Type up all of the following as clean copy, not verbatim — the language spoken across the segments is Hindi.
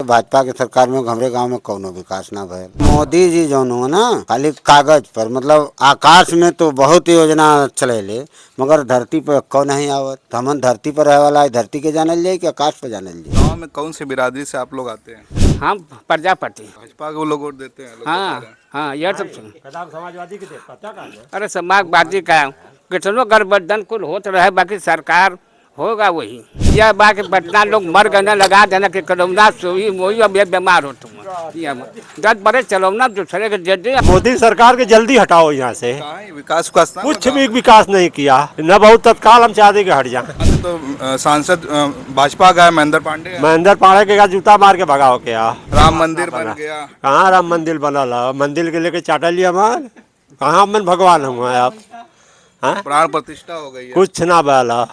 भाजपा के सरकार में हमरे गांव में कौनो विकास ना भयल। मोदी जी जौन हो ना खाली कागज पर, मतलब आकाश में तो बहुत योजना चलेले मगर धरती पर कौ नहीं आवत। तो हमन धरती पर रहे वाला धरती के जानल जाए कि आकाश पर जानल जाए। गाँव में कौन सी बिरादरी से आप लोग आते हैं? हम प्रजापति। भाजपा को लोग वोट देते हैं, लोग बता हाँ रहे हैं। हाँ, यह सब सुन। समाजवादी के पता का अरे समाजवादी का कितनों गठबंधन कुल होत रहे, बाकी सरकार होगा वही। यह बाकी पटना लोग मर गए ना, लगा देना कि कोरोना सोई वही अब ये बीमार हो तुम। दस बड़े चलोना दूसरे के दे दे। मोदी सरकार के जल्दी हटाओ यहाँ से। कहाँ है विकास का स्थान? कुछ भी विकास नहीं किया, न बहुत तत्काल हम चाहते कि हट जाए। अच्छा, तो सांसद भाजपा का है महेंद्र पांडे है। महेंद्र पांडे के जूता मार के भगाओ क्या। राम मंदिर बन गया। कहाँ राम मंदिर बनल है? मंदिर के लेके चाटा लिया हमार। कहाँ मन भगवान हम आप? प्राण प्रतिष्ठा हो गई है। कुछ ना बैला,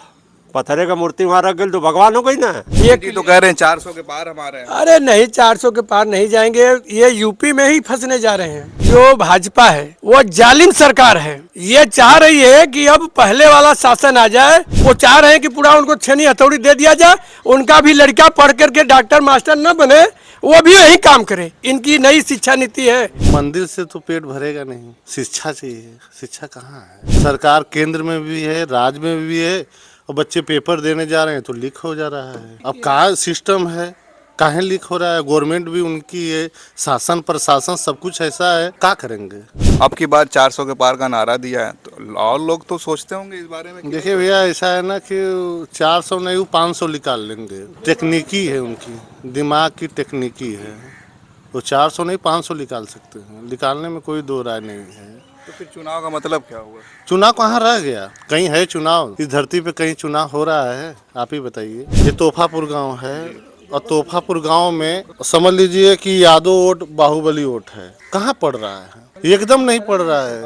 पत्थरे का मूर्ति वहाँ रख गई तो भगवान हो गई ना। ये तो कह रहे हैं 400 के पार हमारे हैं। अरे नहीं, 400 के पार नहीं जाएंगे। ये यूपी में ही फंसने जा रहे हैं। जो भाजपा है वो जालिम सरकार है। ये चाह रही है कि अब पहले वाला शासन आ जाए। वो चाह रहे हैं कि पूरा उनको छेनी हथौड़ी दे दिया जाए, उनका भी लड़का पढ़ करके डॉक्टर मास्टर न बने, वो भी यही काम करे। इनकी नई शिक्षा नीति है। मंदिर से तो पेट भरेगा नहीं, शिक्षा चाहिए। शिक्षा कहाँ है? सरकार केंद्र में भी है, राज्य में भी है, और बच्चे पेपर देने जा रहे हैं तो लीक हो जा रहा है। अब कहाँ सिस्टम है, काहे लीक हो रहा है? गवर्नमेंट भी उनकी है, शासन प्रशासन सब कुछ ऐसा है, क्या करेंगे? अब की बार 400 के पार का नारा दिया है, तो और लोग तो सोचते होंगे इस बारे में। देखिए भैया, ऐसा है ना कि 400 नहीं 500 निकाल लेंगे। टेक्निकी है उनकी, दिमाग की टेक्निकी है। वो 400 नहीं 500 निकाल सकते हैं, निकालने में कोई दो राय नहीं है। तो फिर चुनाव का मतलब क्या हुआ? चुनाव कहाँ रह गया? कहीं है चुनाव? इस धरती पे कहीं चुनाव हो रहा है? आप ही बताइए। ये तोहफापुर गांव है, और तोहफापुर गांव में समझ लीजिए कि यादव वोट बाहुबली वोट है। कहाँ पड़ रहा है? एकदम नहीं पड़ रहा है।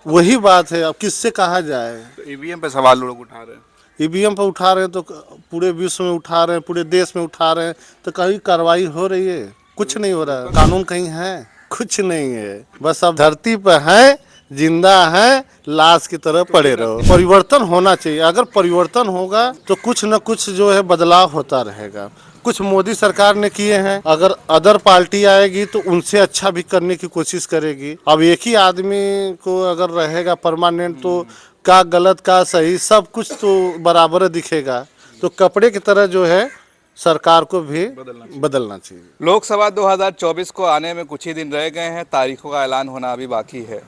वही बात है, अब किससे कहा जाए? तो ईवीएम पे सवाल लोग उठा रहे हैं। ईवीएम पर उठा रहे हैं तो पूरे विश्व में उठा रहे हैं, पूरे देश में उठा रहे हैं, तो कहीं कार्रवाई हो रही है? कुछ नहीं हो रहा है। कानून कहीं है? कुछ नहीं है। बस अब धरती पर है, जिंदा है, लाश की तरह पड़े रहो। परिवर्तन होना चाहिए। अगर परिवर्तन होगा तो कुछ न कुछ जो है बदलाव होता रहेगा। कुछ मोदी सरकार ने किए हैं, अगर अदर पार्टी आएगी तो उनसे अच्छा भी करने की कोशिश करेगी। अब एक ही आदमी को अगर रहेगा परमानेंट तो क्या गलत क्या सही सब कुछ तो बराबर दिखेगा। तो कपड़े की तरह जो है सरकार को भी बदलना चाहिए। लोकसभा 2024 को आने में कुछ ही दिन रह गए हैं। तारीखों का ऐलान होना अभी बाकी है।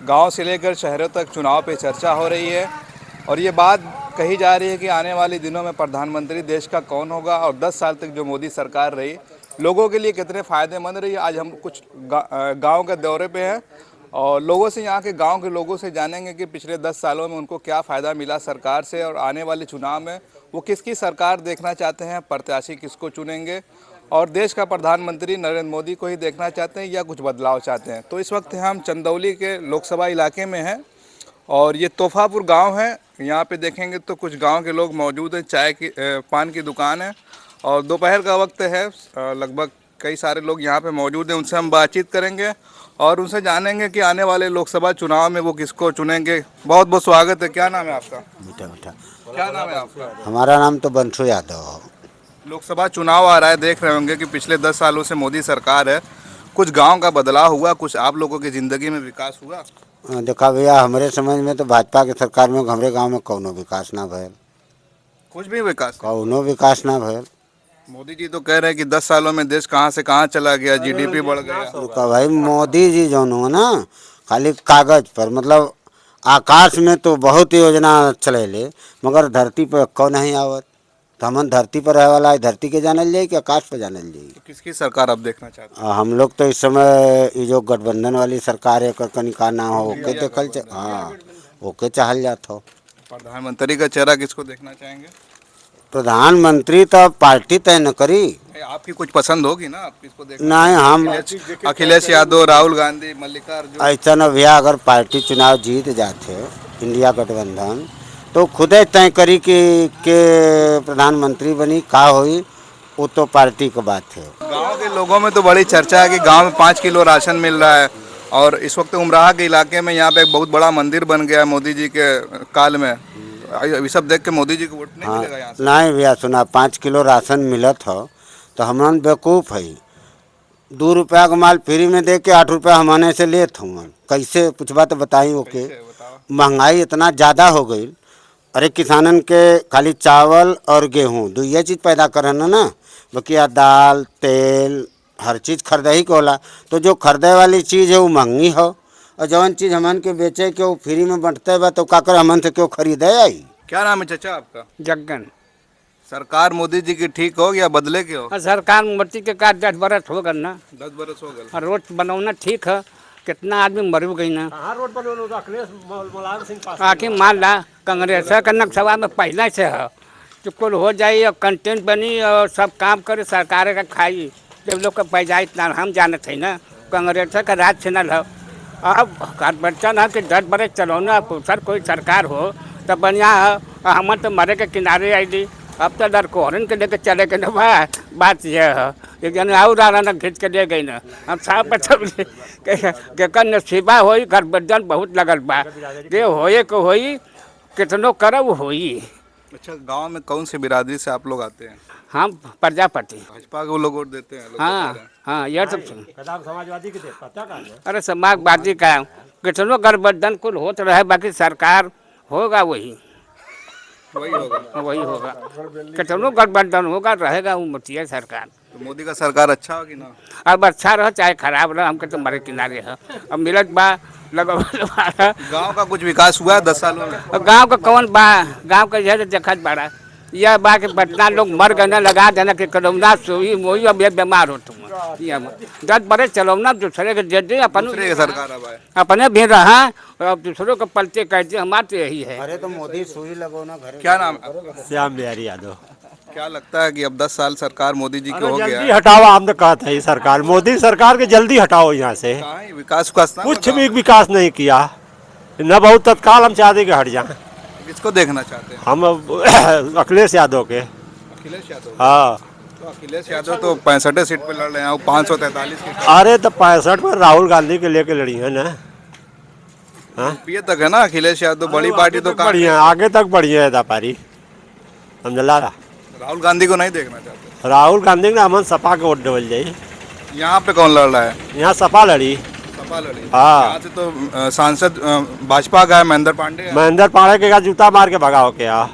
गांव से लेकर शहरों तक चुनाव पे चर्चा हो रही है, और ये बात कही जा रही है कि आने वाले दिनों में प्रधानमंत्री देश का कौन होगा, और 10 साल तक जो मोदी सरकार रही लोगों के लिए कितने फ़ायदेमंद रही। आज हम कुछ गाँव के दौरे पे हैं और लोगों से, यहाँ के गांव के लोगों से जानेंगे कि पिछले 10 सालों में उनको क्या फ़ायदा मिला सरकार से, और आने वाले चुनाव में वो किसकी सरकार देखना चाहते हैं, प्रत्याशी किसको चुनेंगे, और देश का प्रधानमंत्री नरेंद्र मोदी को ही देखना चाहते हैं या कुछ बदलाव चाहते हैं। तो इस वक्त हम चंदौली के लोकसभा इलाके में हैं, और ये तोहफापुर गांव है। यहाँ पे देखेंगे तो कुछ गांव के लोग मौजूद हैं, चाय की पान की दुकान है, और दोपहर का वक्त है। लगभग कई सारे लोग यहाँ पे मौजूद हैं। उनसे हम बातचीत करेंगे और उनसे जानेंगे कि आने वाले लोकसभा चुनाव में वो किसको चुनेंगे। बहुत बहुत स्वागत है। क्या नाम है आपका? बेटा बेटा क्या नाम है आपका? हमारा नाम तो बंसु यादव। लोकसभा चुनाव आ रहा है, देख रहे होंगे कि पिछले 10 सालों से मोदी सरकार है। कुछ गांव का बदलाव हुआ, कुछ आप लोगों की ज़िंदगी में विकास हुआ? देखा भैया, हमारे समझ में तो भाजपा के सरकार में हमरे गांव में कौनो विकास ना भयल। कुछ भी विकास? कौनो विकास ना भयल। मोदी जी तो कह रहे हैं कि 10 सालों में देश कहां से कहां चला गया, जीडीपी बढ़ गया। रुका भाई, मोदी जी जौन हो ना खाली कागज पर, मतलब आकाश में तो बहुत योजना चलेले मगर धरती पर कौ नहीं आवत। तो हमन धरती पर रहे वाला धरती के जानल जाए कि आकाश पर जानल जाए। तो किसकी सरकार आप देखना चाहते हैं? हम लोग तो इस समय ये जो गठबंधन वाली सरकार है कनिका ना हो ओके देखल हाँ ओके चाहल जात हो। प्रधानमंत्री का चेहरा किसको देखना चाहेंगे? प्रधानमंत्री तो पार्टी तय न करी। आपकी कुछ पसंद होगी ना, आप किसको देखना? नहीं, हम अखिलेश यादव, राहुल गांधी, मल्लिकार्जुन। ऐसा न भैया, अगर पार्टी चुनाव जीत जाते इंडिया गठबंधन तो खुद ही तय करी कि प्रधानमंत्री बनी का होई, वो तो पार्टी की बात है। गांव के लोगों में तो बड़ी चर्चा है कि गांव में 5 किलो राशन मिल रहा है, और इस वक्त उमराह के इलाके में यहाँ पे एक बहुत बड़ा मंदिर बन गया है मोदी जी के काल में। अभी सब देख के मोदी जी को वोट नहीं मिलेगा यहाँ से? नहीं भैया सुना 5 किलो राशन मिलत हो तो हमन बेवकूफ़ है। 2 रुपया का माल फ्री में दे के 8 रुपया हमारे से लेत हूँ। कैसे पूछबा तो बताई ओके। महंगाई इतना ज़्यादा हो गई। अरे किसानन के खाली चावल और गेहूँ दो ये चीज़ पैदा करन ना, बकिया दाल तेल हर चीज़ खरीदे ही को होला। तो जो खरीदे वाली चीज़ है वो महंगी हो और जौन चीज़ हमन के बेचे के वो फ्री में बंटते बा तो का कर हमन से क्यों खरीदे आई। क्या नाम है चाचा आपका? जग्गन। सरकार मोदी जी की ठीक हो या बदले के हो? और सरकार मोदी के का 10 बरस हो गए ना, 10 बरस हो गए। और रोड बनौना ठीक है, कितना आदमी मर गई ना। रोड पर अखिलेश मुलायम सिंह पास आखिर मान ला कांग्रेस का नक्शा में पहले से है तो कुल हो जाए और कंटेंट बनी और सब काम करे सरकार का खाई। जब लोग का पैसा इतना हम जानते हैं ना, कांग्रेस का राज चैनल है। अब गठबंधन है कि 10 बरस चलौना सर कोई सरकार हो तो बढ़िया है। हम तो मरे के किनारे आई। अब तो लड़कोहरन के लेके चले गए ना भाई, बात यह है। एक जन और आना ना खींच के ले गई ना, हम साफ बचब के नसीबा होई गठबंधन बहुत लगल बा। ये होए को होई कितनो करब होई। अच्छा, गांव में कौन सी बिरादरी से आप लोग आते हैं? हम प्रजापति। भाजपा को लोग वोट देते हैं, लोग हाँ बता रहे हैं। हाँ यह सब समाजवादी के पता का है। अरे समाजवादी का कितनो गठबंधन कुल होत रहे, बाकी सरकार होगा वही वही होगा। वही होगा। कितनो गठबंधन होगा रहेगा वो मुठिया सरकार। तो मोदी का सरकार अच्छा हो कि ना? अब अच्छा रह चाहे खराब रह, हमके तो मरे किनारे है। अब मिलत बा लगा गांव का कुछ विकास हुआ है 10 सालों में? गांव का कौन बा, गांव का यह देखत बड़ा यह बा कि पटना लोग मर गए ना, लगा देना कि करोना सोई मोई अब बीमार हो तुम। 10 बरस चलौना दूसरे के दे दे अपन दूसरे की सरकार अब आए। अपने भी रहा और अब दूसरों को पलटे कहते हमारे तो यही है। अरे तो मोदी सुई लगो ना घर। क्या नाम है आपका? श्याम बिहारी यादव। क्या लगता है कि अब 10 साल सरकार मोदी जी की हो गया जल्दी है? हटाओ, हम तो कहते हैं सरकार, मोदी सरकार के जल्दी हटाओ यहाँ से। कहाँ है विकास का स्थान? कुछ भी विकास नहीं किया, न बहुत तत्काल हम चाहते कि हट जाए। किसको देखना चाहते हैं? हम अखिलेश यादव के। अखिलेश यादव। हाँ, तो अखिलेश यादव तो 65 सीट पे लड़ रहे हैं, वो 543 की। अरे तो 65 में राहुल गांधी के लेके लड़ी है ना। ये तक है ना अखिलेश यादव, बड़ी पार्टी तो बढ़िया, आगे तक बढ़िया है दापारी, समझला। राहुल गांधी को नहीं देखना चाहते? राहुल गांधी ने हमन सपा के वोट डबल जाई। यहाँ पे कौन लड़ रहा है? यहाँ सपा लड़ी। सपा लड़ी। हाँ। यहाँ से तो सांसद भाजपा का है महेंद्र पांडे। महेंद्र पांडे के का जूता मार के भगाओ के आ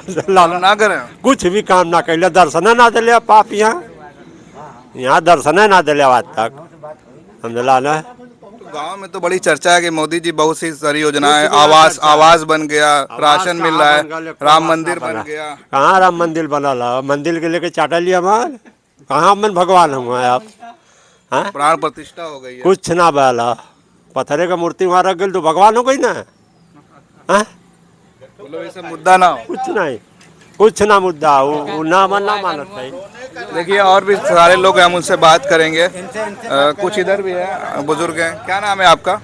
ना करें। कुछ भी काम ना कैले, दर्शन ना दिले पाप। यहाँ दर्शन ना दिले आज तक, समझला ना। गांव में तो बड़ी चर्चा है कि मोदी जी बहुत सी सारी योजनाएं, आवास बन गया, राशन मिल रहा है, राम मंदिर बन गया। कहाँ राम मंदिर बनल है? मंदिर के लेके चाटा लिया हमार, कहाँ मन भगवान हम आप? प्राण प्रतिष्ठा हो गई है। कुछ ना बैला, पत्थरे का मूर्ति वहाँ रख गई तो भगवान हो गई ना। बोलो ये मुद्दा ना हो। कुछ नहीं, कुछ ना मुद्दा, वो ना मानत है। देखिए और भी सारे लोग हैं, हम उनसे बात करेंगे। कुछ इधर भी है, बुजुर्ग हैं। क्या नाम है आपका?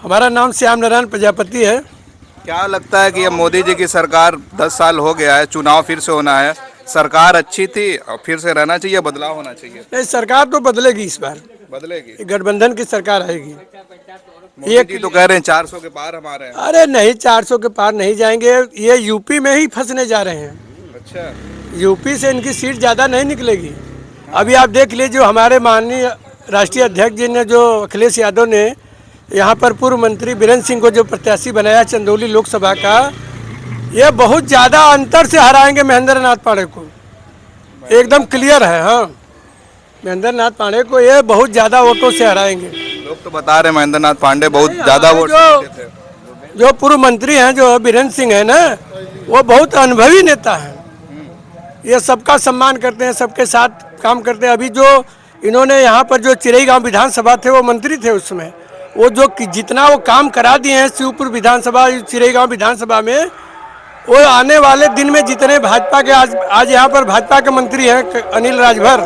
हमारा नाम श्याम नारायण प्रजापति है। क्या लगता है कि अब मोदी जी की सरकार 10 साल हो गया है, चुनाव फिर से होना है, सरकार अच्छी थी और फिर से रहना चाहिए, बदलाव होना चाहिए? नहीं, सरकार तो बदलेगी इस बार, बदलेगी। गठबंधन की सरकार आएगी। मोदी जी तो कह रहे हैं 400 के पार हमारे हैं। अरे नहीं, 400 के पार नहीं जाएंगे, ये यूपी में ही फंसने जा रहे हैं। अच्छा, यूपी से इनकी सीट ज़्यादा नहीं निकलेगी। अभी आप देख लीजिए, जो हमारे माननीय राष्ट्रीय अध्यक्ष जी ने, जो अखिलेश यादव ने यहाँ पर पूर्व मंत्री बीरेंद्र सिंह को जो प्रत्याशी बनाया चंदौली लोकसभा का, ये बहुत ज़्यादा अंतर से हराएंगे महेंद्र नाथ पांडे को, एकदम क्लियर है। हाँ, महेंद्र नाथ पांडे को ये बहुत ज़्यादा वोटों से हराएंगे। लोग तो बता रहे हैं महेंद्र नाथ पांडे बहुत ज़्यादा वोट देते थे। जो पूर्व मंत्री हैं, जो बीरेंद्र सिंह है ना, वो बहुत अनुभवी नेता है। ये सबका सम्मान करते हैं, सबके साथ काम करते हैं। अभी जो इन्होंने यहाँ पर जो चिरईगांव विधानसभा थे, वो मंत्री थे उसमें, वो जो जितना वो काम करा दिए हैं शिवपुर विधानसभा, चिरईगांव विधानसभा में, वो आने वाले दिन में जितने भाजपा के आज यहाँ पर भाजपा के मंत्री हैं अनिल राजभर,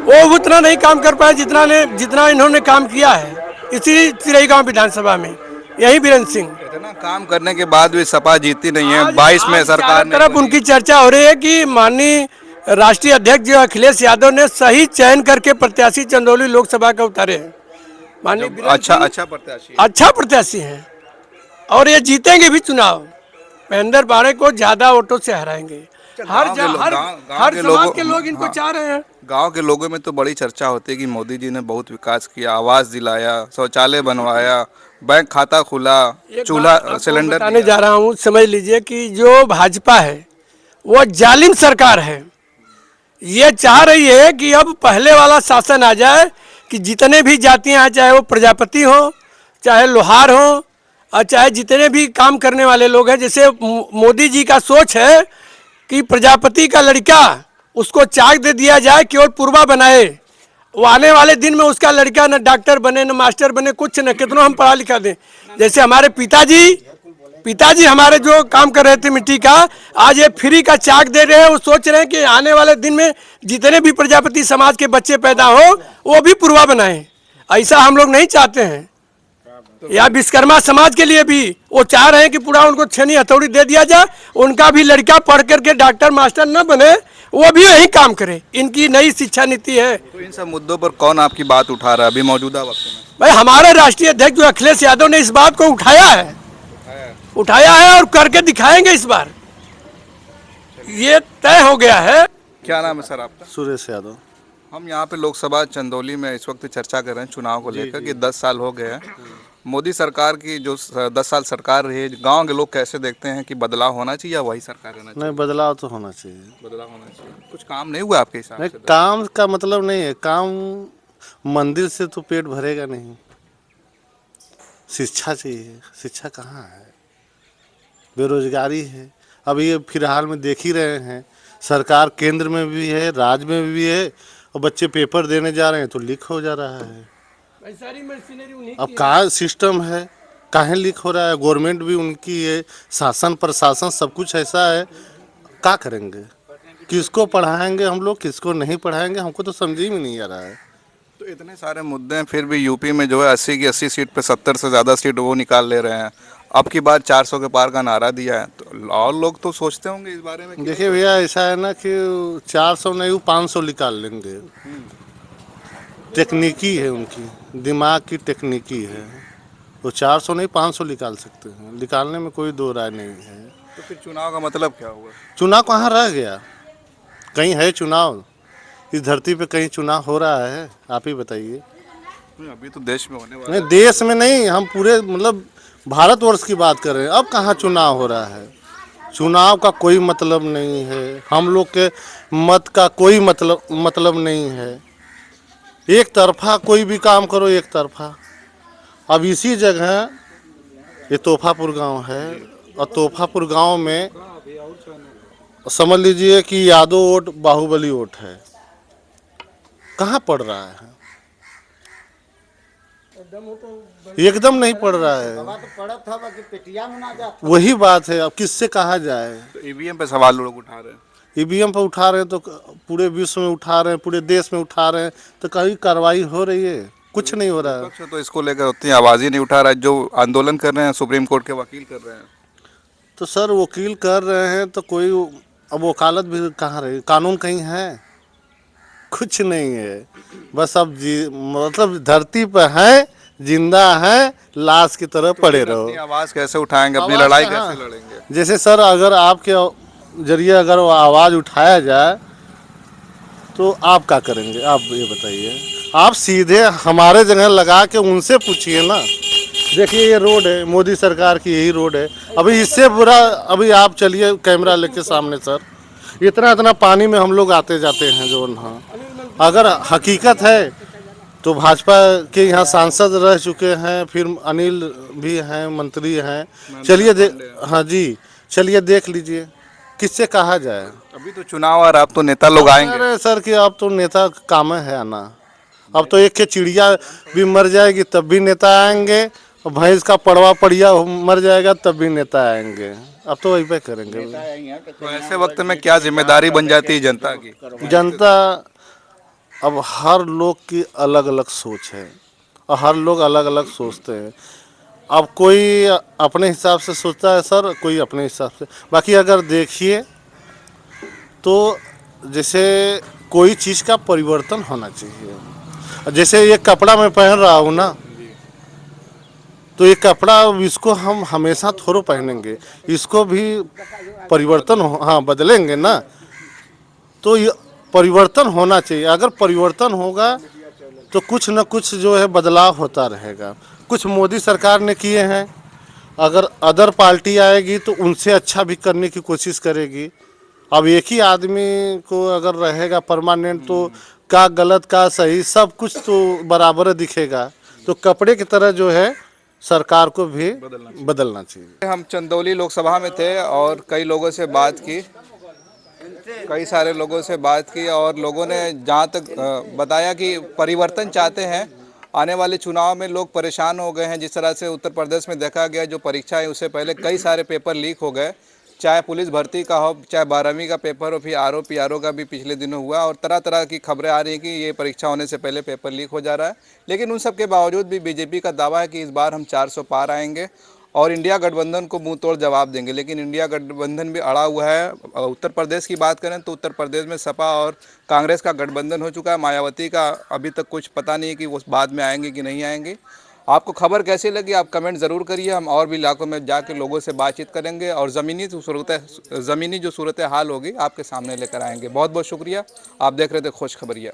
वो उतना नहीं काम कर पाए जितना इन्होंने काम किया है इसी चिरईगांव विधानसभा में। यही बीरेंद्र सिंह इतना काम करने के बाद भी सपा जीती नहीं है। 22 में सरकार ने तरफ उनकी चर्चा हो रही है कि माननीय राष्ट्रीय अध्यक्ष जो अखिलेश यादव ने सही चयन करके प्रत्याशी चंदौली लोकसभा का उतारे हैं। माननीय अच्छा प्रत्याशी अच्छा प्रत्याशी हैं और ये जीतेंगे भी चुनाव। महेंद्र बाड़े को ज्यादा वोटों से हराएंगे। हर गाँव के लोग- हर गाँव हर के समाज लोगों- के लोग इनको हाँ। चाह रहे हैं। गांव के लोगों में तो बड़ी चर्चा होती है कि मोदी जी ने बहुत विकास किया, आवास दिलाया, शौचालय बनवाया, बैंक खाता खुला, एक चूल्हा बात आपको सिलेंडर बताने दिया। जा रहा हूँ, समझ लीजिए कि जो भाजपा है वो जालिम सरकार है। ये चाह रही है कि अब पहले वाला शासन आ जाए कि जितने भी जातियां हैं, चाहे वो प्रजापति हो, चाहे लोहार हो, और चाहे जितने भी काम करने वाले लोग हैं, जैसे मोदी जी का सोच है कि प्रजापति का लड़का उसको चाक दे दिया जाए, केवल पुरवा बनाए, वो आने वाले दिन में उसका लड़का न डॉक्टर बने न मास्टर बने, कुछ न, कितना हम पढ़ा लिखा दें। जैसे हमारे पिताजी हमारे जो काम कर रहे थे मिट्टी का, आज ये फ्री का चाक दे रहे हैं। वो सोच रहे हैं कि आने वाले दिन में जितने भी प्रजापति समाज के बच्चे पैदा हो वो भी पुरवा बनाएं। ऐसा हम लोग नहीं चाहते हैं। या विश्वकर्मा समाज के लिए भी वो चाह रहे हैं कि पूरा उनको छेनी हथौड़ी दे दिया जाए, उनका भी लड़का पढ़ करके डॉक्टर मास्टर न बने, वो भी यही काम करे। इनकी नई शिक्षा नीति है। तो इन सब मुद्दों पर कौन आपकी बात उठा रहा है अभी मौजूदा वक्त में? भाई हमारे राष्ट्रीय अध्यक्ष जो अखिलेश यादव ने इस बात को उठाया है और करके दिखाएंगे इस बार। ये तय हो गया है। क्या नाम है सर आपका? सुरेश यादव। हम यहाँ पे लोकसभा चंदौली में इस वक्त चर्चा कर रहे हैं चुनाव को लेकर कि 10 साल हो गए हैं मोदी सरकार की। जो 10 साल सरकार रही है, गांव के लोग कैसे देखते हैं कि बदलाव होना चाहिए या वही सरकार रहना चाहिए? नहीं, बदलाव तो होना चाहिए। बदलाव होना चाहिए। कुछ काम नहीं हुआ आपके हिसाब नहीं, से? काम का मतलब नहीं है। काम मंदिर से तो पेट भरेगा नहीं। शिक्षा चाहिए। शिक्षा कहाँ है? बेरोजगारी है। अब ये फिलहाल में देख ही रहे हैं, सरकार केंद्र में भी है, राज्य में भी है, और बच्चे पेपर देने जा रहे हैं तो लीक हो जा रहा है। सारी मशीनरी उन्हीं अब कहाँ सिस्टम है, काहे लीक हो रहा है? गवर्नमेंट भी उनकी है, शासन प्रशासन सब कुछ ऐसा है। क्या करेंगे? किसको पढ़ाएंगे हम लोग, किसको नहीं पढ़ाएंगे? हमको तो समझ ही में नहीं आ रहा है। तो इतने सारे मुद्दे हैं, फिर भी यूपी में जो है 80 की 80 सीट पे 70 से ज़्यादा सीट वो निकाल ले रहे हैं। अब की बार 400 के पार का नारा दिया है, तो और लोग तो सोचते होंगे इस बारे में कि देखिए भैया, ऐसा है ना कि 400 नहीं, वो 500 निकाल लेंगे। टेक्निकी है उनकी, दिमाग की टेक्निकी है। वो 400 नहीं 500 निकाल सकते हैं। निकालने में कोई दो राय नहीं है। तो फिर चुनाव का मतलब क्या हुआ? चुनाव कहाँ रह गया? कहीं है चुनाव? इस धरती पे कहीं चुनाव हो रहा है? आप ही बताइए। अभी तो देश में होने वाला नहीं, देश में नहीं, हम पूरे मतलब भारतवर्ष की बात कर रहे हैं। अब कहाँ चुनाव हो रहा है? चुनाव का कोई मतलब नहीं है। हम लोग के मत का कोई मतलब नहीं है। एक तरफा कोई भी काम करो, एक तरफा। अब इसी जगह ये तोहफापुर गांव है, और तोहफापुर गांव में समझ लीजिए कि यादव वोट बाहुबली वोट है। कहाँ पड़ रहा है? एकदम नहीं पड़ रहा है। वही बात है। अब किससे कहा जाए? तो ईवीएम पे सवाल लोग उठा रहे हैं। ईवीएम पर उठा रहे हैं तो पूरे विश्व में उठा रहे हैं, पूरे देश में उठा रहे हैं, तो कहीं कार्रवाई हो रही है? कुछ नहीं हो रहा है। विपक्ष तो इसको लेकर उतनी आवाज़ ही नहीं उठा रहा है। जो आंदोलन कर रहे हैं सुप्रीम कोर्ट के वकील कर रहे हैं। तो सर वकील कर रहे हैं तो कोई, अब वकालत भी कहाँ रही? कानून कहीं है? कुछ नहीं है। बस अब मतलब धरती पर है, जिंदा है, लाश की तरह पड़े रहो। अपनी आवाज़ कैसे उठाएंगे, अपनी आवाज़ लड़ाई कहाँ? कैसे लड़ेंगे? जैसे सर अगर आपके जरिए अगर वो आवाज़ उठाया जाए तो आप क्या करेंगे? आप ये बताइए। आप सीधे हमारे जगह लगा के उनसे पूछिए ना। देखिए ये रोड है, मोदी सरकार की यही रोड है। अभी इससे बुरा, अभी आप चलिए कैमरा लेके सामने सर, इतना पानी में हम लोग आते जाते हैं जो यहाँ। अगर हकीकत है तो भाजपा के यहाँ सांसद रह चुके हैं, फिर अनिल भी हैं, मंत्री हैं। चलिए हाँ जी, चलिए देख लीजिए, किससे कहा जाए? अभी तो चुनाव और अब तो नेता लोग आएंगे। अरे सर कि अब तो नेता काम है आना। अब तो एक के चिड़िया भी मर जाएगी तब भी नेता आएंगे, और भैंस का पड़वा पड़िया मर जाएगा तब भी नेता आएंगे। अब तो वही पे करेंगे। तो ऐसे वक्त में क्या जिम्मेदारी बन जाती है जनता की? जनता, अब हर लोग की अलग अलग सोच है, और हर लोग अलग अलग सोचते हैं। अब कोई अपने हिसाब से सोचता है सर, कोई अपने हिसाब से। बाकी अगर देखिए तो जैसे कोई चीज़ का परिवर्तन होना चाहिए। जैसे ये कपड़ा मैं पहन रहा हूँ ना, तो ये कपड़ा इसको हम हमेशा थोड़ो पहनेंगे, इसको भी परिवर्तन हाँ बदलेंगे ना, तो ये परिवर्तन होना चाहिए। अगर परिवर्तन होगा तो कुछ न कुछ जो है बदलाव होता रहेगा। कुछ मोदी सरकार ने किए हैं, अगर अदर पार्टी आएगी तो उनसे अच्छा भी करने की कोशिश करेगी। अब एक ही आदमी को अगर रहेगा परमानेंट तो क्या गलत क्या सही सब कुछ तो बराबर दिखेगा। तो कपड़े की तरह जो है सरकार को भी बदलना चाहिए। हम चंदौली लोकसभा में थे और कई लोगों से बात की, कई सारे लोगों से बात की और लोगों ने जहाँ तक बताया कि परिवर्तन चाहते हैं। आने वाले चुनाव में लोग परेशान हो गए हैं। जिस तरह से उत्तर प्रदेश में देखा गया, जो परीक्षा है उससे पहले कई सारे पेपर लीक हो गए, चाहे पुलिस भर्ती का हो, चाहे 12वीं का पेपर हो, फिर आरओ पीआरओ का भी पिछले दिनों हुआ और तरह तरह की खबरें आ रही हैं कि ये परीक्षा होने से पहले पेपर लीक हो जा रहा है। लेकिन उन सब के बावजूद भी बीजेपी का दावा है कि इस बार हम 400 पार आएंगे और इंडिया गठबंधन को मुंह तोड़ जवाब देंगे। लेकिन इंडिया गठबंधन भी अड़ा हुआ है। उत्तर प्रदेश की बात करें तो उत्तर प्रदेश में सपा और कांग्रेस का गठबंधन हो चुका है। मायावती का अभी तक कुछ पता नहीं है कि वो बाद में आएंगे कि नहीं आएंगे। आपको खबर कैसी लगी आप कमेंट ज़रूर करिए। हम और भी इलाकों में जाके लोगों से बातचीत करेंगे और ज़मीनी जो सूरत हाल होगी आपके सामने लेकर आएंगे। बहुत बहुत शुक्रिया। आप देख रहे थे खोज खबरिया।